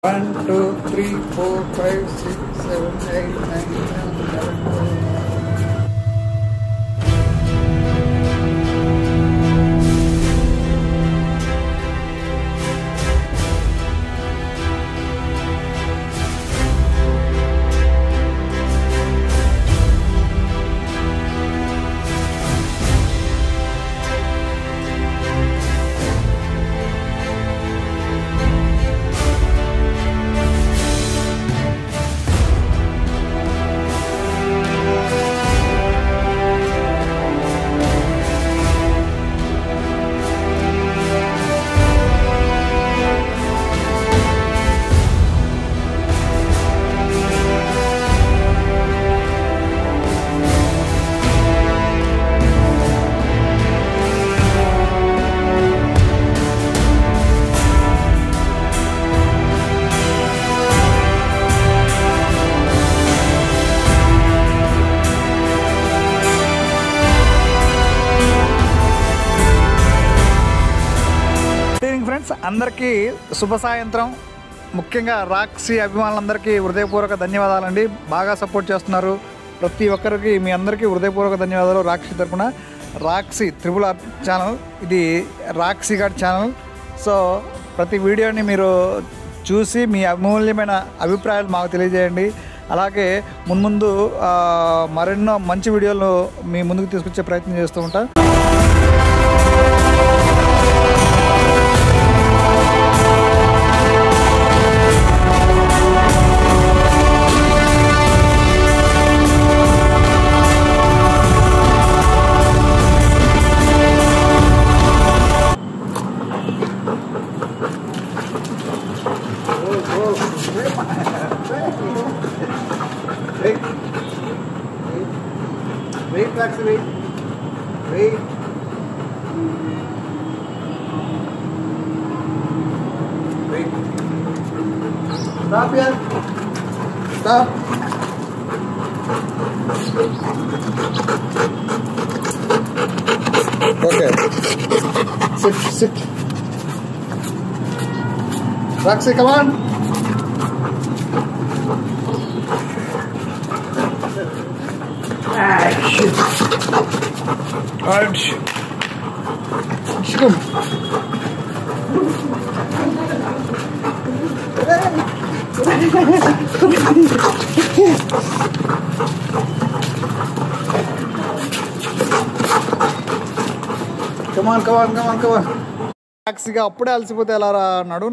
1 2 3 4 5 6 7 8 9 10 11 friends అందరికీ శుభ సాయంత్రం. ముఖ్యంగా రాక్సీ అభిమానులందరికీ హృదయపూర్వక ధన్యవాదాలండి. బాగా సపోర్ట్ చేస్తున్నారు ప్రతి ఒక్కరికి. మీ అందరికీ హృదయపూర్వక ధన్యవాదాలు. రాక్సీ తరపున రాక్సీ త్రిబుల్ ఆర్ ఛానల్, ఇది రాక్సీ గారి ఛానల్. సో ప్రతి వీడియోని మీరు చూసి మీ అమూల్యమైన అభిప్రాయాలు మాకు తెలియజేయండి. అలాగే మున్ముందు మరెన్నో మంచి వీడియోలు మీ ముందుకు తీసుకొచ్చే ప్రయత్నం చేస్తూ ఉంటా. Wait, Raxi, wait. Wait. Wait. Stop here. Stop. Okay. Sit. Raxi, come on. Come. Come on. టాక్సీగా అప్పుడే అలసిపోతే ఎలా రా? నడు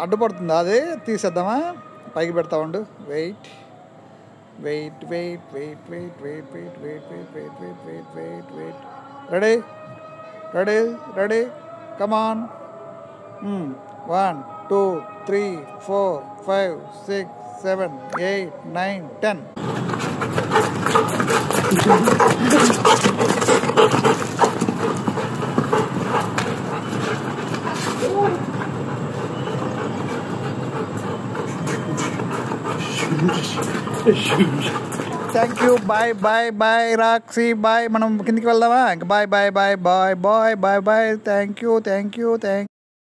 అడ్డుపడుతుందా? అదే తీసేద్దామా? పైకి పెడతా ఉండు. Wait. Ready. Come on. 1 2 3 4 5 6 7 8 9 10. Thank you. Bye Roxy, bye. మనం కిందికి వెళ్దామా? ఇంకా బాయ్. Thank you.